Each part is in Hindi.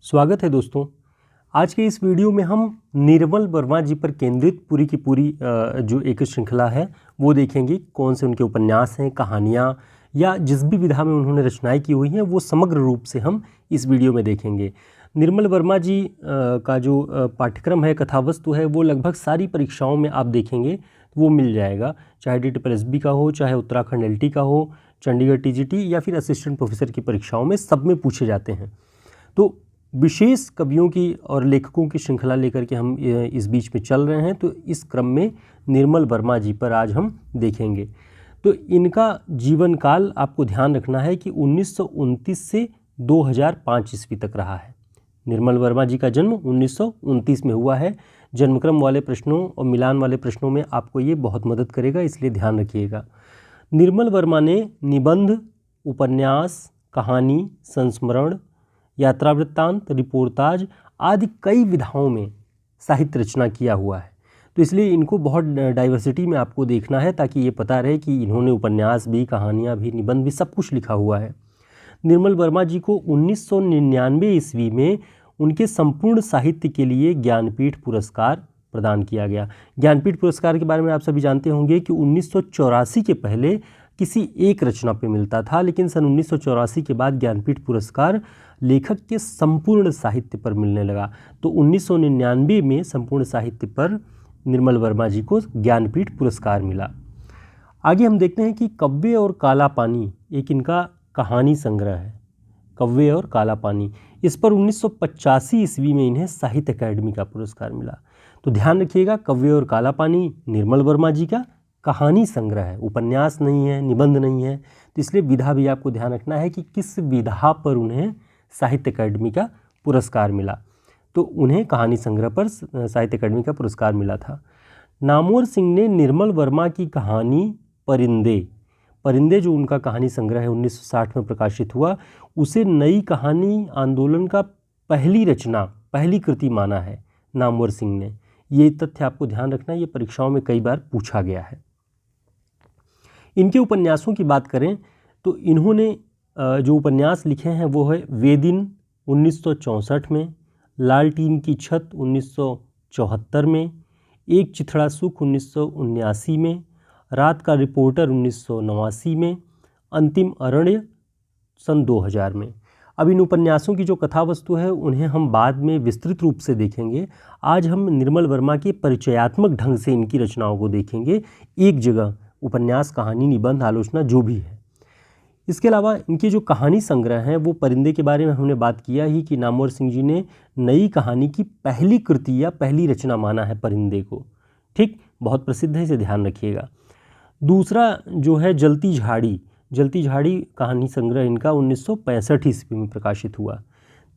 स्वागत है दोस्तों। आज के इस वीडियो में हम निर्मल वर्मा जी पर केंद्रित पूरी की पूरी जो एक श्रृंखला है वो देखेंगे। कौन से उनके उपन्यास हैं, कहानियाँ या जिस भी विधा में उन्होंने रचनाएं की हुई हैं वो समग्र रूप से हम इस वीडियो में देखेंगे। निर्मल वर्मा जी का जो पाठ्यक्रम है, कथावस्तु है, वो लगभग सारी परीक्षाओं में आप देखेंगे वो मिल जाएगा, चाहे DTPSB का हो, चाहे उत्तराखंड LT का हो, चंडीगढ़ TGT या फिर असिस्टेंट प्रोफेसर की परीक्षाओं में, सब में पूछे जाते हैं। तो विशेष कवियों की और लेखकों की श्रृंखला लेकर के हम इस बीच में चल रहे हैं। तो इस क्रम में निर्मल वर्मा जी पर आज हम देखेंगे। तो इनका जीवन काल आपको ध्यान रखना है कि 1929 से 2005 ईस्वी तक रहा है। निर्मल वर्मा जी का जन्म 1929 में हुआ है। जन्मक्रम वाले प्रश्नों और मिलान वाले प्रश्नों में आपको ये बहुत मदद करेगा, इसलिए ध्यान रखिएगा। निर्मल वर्मा ने निबंध, उपन्यास, कहानी, संस्मरण, यात्रा वृत्तांत, रिपोर्टाज आदि कई विधाओं में साहित्य रचना किया हुआ है। तो इसलिए इनको बहुत डाइवर्सिटी में आपको देखना है ताकि ये पता रहे कि इन्होंने उपन्यास भी, कहानियाँ भी, निबंध भी, सब कुछ लिखा हुआ है। निर्मल वर्मा जी को 1999 ईस्वी में उनके संपूर्ण साहित्य के लिए ज्ञानपीठ पुरस्कार प्रदान किया गया। ज्ञानपीठ पुरस्कार के बारे में आप सभी जानते होंगे कि 1984 के पहले किसी एक रचना पे मिलता था, लेकिन सन 1984 के बाद ज्ञानपीठ पुरस्कार लेखक के संपूर्ण साहित्य पर मिलने लगा। तो 1999 में संपूर्ण साहित्य पर निर्मल वर्मा जी को ज्ञानपीठ पुरस्कार मिला। आगे हम देखते हैं कि कव्वे और काला पानी एक इनका कहानी संग्रह है। कव्वे और काला पानी, इस पर 1985 ईस्वी में इन्हें साहित्य अकादमी का पुरस्कार मिला। तो ध्यान रखिएगा, कव्वे और काला पानी निर्मल वर्मा जी का कहानी संग्रह है, उपन्यास नहीं है, निबंध नहीं है। तो इसलिए विधा भी आपको ध्यान रखना है कि किस विधा पर उन्हें साहित्य अकादमी का पुरस्कार मिला। तो उन्हें कहानी संग्रह पर साहित्य अकादमी का पुरस्कार मिला था। नामवर सिंह ने निर्मल वर्मा की कहानी परिंदे जो उनका कहानी संग्रह है 1960 में प्रकाशित हुआ, उसे नई कहानी आंदोलन का पहली रचना, पहली कृति माना है नामवर सिंह ने। ये तथ्य आपको ध्यान रखना है, ये परीक्षाओं में कई बार पूछा गया है। इनके उपन्यासों की बात करें तो इन्होंने जो उपन्यास लिखे हैं वो है वे दिन 1964 में, लालटीन की छत 1974 में, एक चिथड़ा सुख 1979 में, रात का रिपोर्टर 1989 में, अंतिम अरण्य सन 2000 में। अब इन उपन्यासों की जो कथा वस्तु है उन्हें हम बाद में विस्तृत रूप से देखेंगे। आज हम निर्मल वर्मा के परिचयात्मक ढंग से इनकी रचनाओं को देखेंगे, एक जगह उपन्यास, कहानी, निबंध, आलोचना जो भी है। इसके अलावा इनके जो कहानी संग्रह हैं वो परिंदे के बारे में हमने बात किया ही कि नामवर सिंह जी ने नई कहानी की पहली कृति या पहली रचना माना है परिंदे को। ठीक, बहुत प्रसिद्ध है, इसे ध्यान रखिएगा। दूसरा जो है जलती झाड़ी कहानी संग्रह इनका 1965 ईस्वी में प्रकाशित हुआ।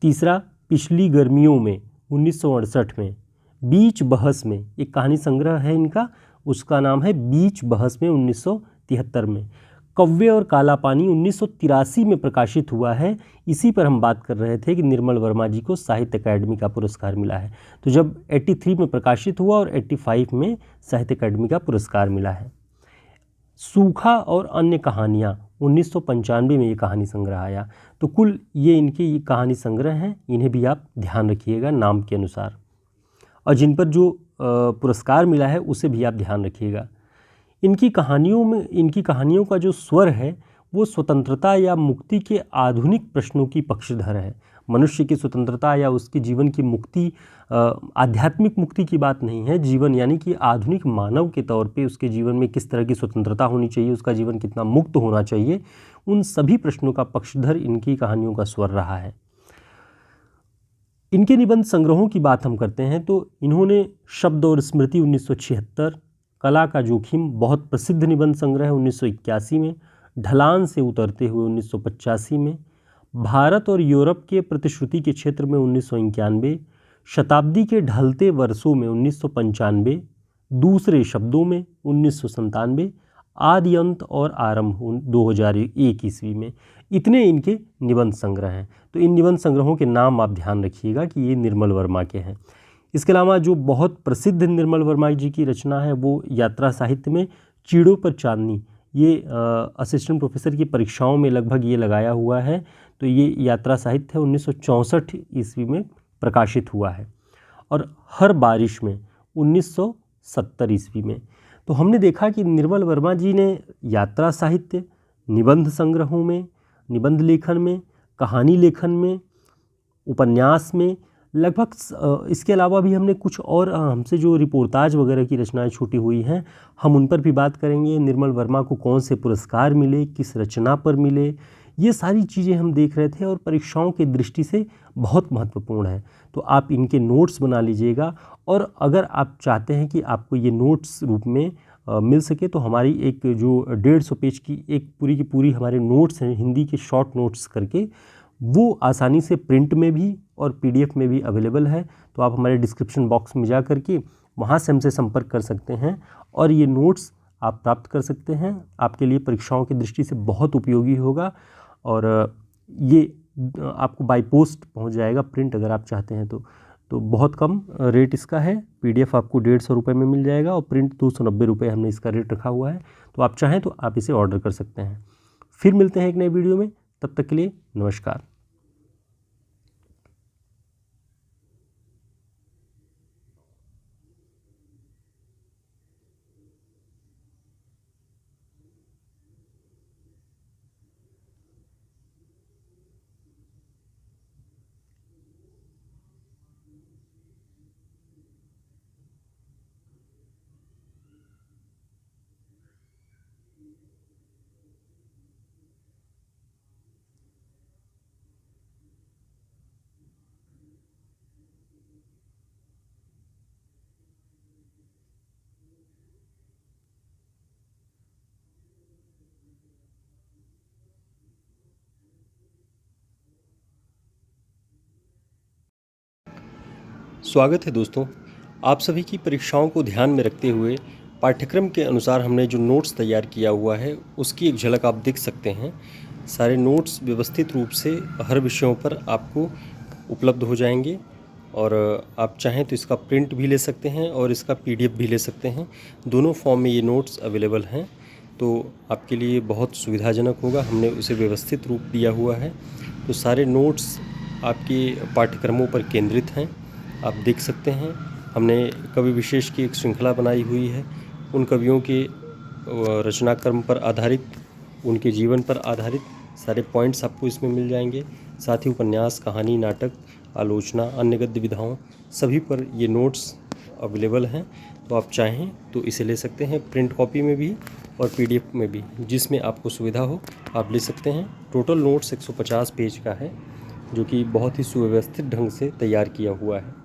तीसरा पिछली गर्मियों में 1968 में, बीच बहस में एक कहानी संग्रह है इनका, उसका नाम है बीच बहस में 1973 में। कव्वे और काला पानी 1983 में प्रकाशित हुआ है। इसी पर हम बात कर रहे थे कि निर्मल वर्मा जी को साहित्य अकादमी का पुरस्कार मिला है। तो जब 83 में प्रकाशित हुआ और 85 में साहित्य अकादमी का पुरस्कार मिला है। सूखा और अन्य कहानियाँ 1995 में ये कहानी संग्रह आया। तो कुल ये इनके कहानी संग्रह हैं, इन्हें भी आप ध्यान रखिएगा नाम के अनुसार, और जिन पर जो पुरस्कार मिला है उसे भी आप ध्यान रखिएगा। इनकी कहानियों का जो स्वर है वो स्वतंत्रता या मुक्ति के आधुनिक प्रश्नों की पक्षधर है। मनुष्य की स्वतंत्रता या उसके जीवन की मुक्ति आध्यात्मिक मुक्ति की बात नहीं है। जीवन यानी कि आधुनिक मानव के तौर पे उसके जीवन में किस तरह की स्वतंत्रता होनी चाहिए, उसका जीवन कितना मुक्त होना चाहिए, उन सभी प्रश्नों का पक्षधर इनकी कहानियों का स्वर रहा है। इनके निबंध संग्रहों की बात हम करते हैं तो इन्होंने शब्द और स्मृति 1976, कला का जोखिम बहुत प्रसिद्ध निबंध संग्रह है 1981 में, ढलान से उतरते हुए 1985 में, भारत और यूरोप के प्रतिश्रुति के क्षेत्र में 1991, शताब्दी के ढलते वर्षों में 1995, दूसरे शब्दों में 1997, आदि अंत और आरंभ 2001 ईस्वी में। इतने इनके निबंध संग्रह हैं। तो इन निबंध संग्रहों के नाम आप ध्यान रखिएगा कि ये निर्मल वर्मा के हैं। इसके अलावा जो बहुत प्रसिद्ध निर्मल वर्मा जी की रचना है वो यात्रा साहित्य में चीड़ों पर चांदनी, ये असिस्टेंट प्रोफेसर की परीक्षाओं में लगभग ये लगाया हुआ है। तो ये यात्रा साहित्य 1964 ईस्वी में प्रकाशित हुआ है। और हर बारिश में 1970 ईस्वी में। तो हमने देखा कि निर्मल वर्मा जी ने यात्रा साहित्य, निबंध संग्रहों में, निबंध लेखन में, कहानी लेखन में, उपन्यास में, लगभग इसके अलावा भी हमने कुछ और हमसे जो रिपोर्टाज वगैरह की रचनाएं छूटी हुई हैं हम उन पर भी बात करेंगे। निर्मल वर्मा को कौन से पुरस्कार मिले, किस रचना पर मिले, ये सारी चीज़ें हम देख रहे थे और परीक्षाओं की दृष्टि से बहुत महत्वपूर्ण है। तो आप इनके नोट्स बना लीजिएगा और अगर आप चाहते हैं कि आपको ये नोट्स रूप में मिल सके तो हमारी एक जो 150 पेज की एक पूरी की पूरी हमारे नोट्स हैं हिंदी के शॉर्ट नोट्स करके, वो आसानी से प्रिंट में भी और पीडीएफ में भी अवेलेबल है। तो आप हमारे डिस्क्रिप्शन बॉक्स में जा कर के वहाँ से हमसे संपर्क कर सकते हैं और ये नोट्स आप प्राप्त कर सकते हैं। आपके लिए परीक्षाओं की दृष्टि से बहुत उपयोगी होगा और ये आपको बाय पोस्ट पहुँच जाएगा प्रिंट अगर आप चाहते हैं तो बहुत कम रेट इसका है। पीडीएफ आपको 150 रुपये में मिल जाएगा और प्रिंट 290 रुपये हमने इसका रेट रखा हुआ है। तो आप चाहें तो आप इसे ऑर्डर कर सकते हैं। फिर मिलते हैं एक नए वीडियो में, तब तक के लिए नमस्कार। स्वागत है दोस्तों। आप सभी की परीक्षाओं को ध्यान में रखते हुए पाठ्यक्रम के अनुसार हमने जो नोट्स तैयार किया हुआ है उसकी एक झलक आप देख सकते हैं। सारे नोट्स व्यवस्थित रूप से हर विषयों पर आपको उपलब्ध हो जाएंगे और आप चाहें तो इसका प्रिंट भी ले सकते हैं और इसका पीडीएफ भी ले सकते हैं। दोनों फॉर्म में ये नोट्स अवेलेबल हैं, तो आपके लिए बहुत सुविधाजनक होगा। हमने उसे व्यवस्थित रूप दिया हुआ है। तो सारे नोट्स आपके पाठ्यक्रमों पर केंद्रित हैं, आप देख सकते हैं। हमने कवि विशेष की एक श्रृंखला बनाई हुई है। उन कवियों के रचनाक्रम पर आधारित, उनके जीवन पर आधारित सारे पॉइंट्स आपको इसमें मिल जाएंगे। साथ ही उपन्यास, कहानी, नाटक, आलोचना, अन्य गद्य विधाओं सभी पर ये नोट्स अवेलेबल हैं। तो आप चाहें तो इसे ले सकते हैं, प्रिंट कॉपी में भी और पीडीएफ में भी, जिसमें आपको सुविधा हो आप ले सकते हैं। टोटल नोट्स 150 पेज का है, जो कि बहुत ही सुव्यवस्थित ढंग से तैयार किया हुआ है।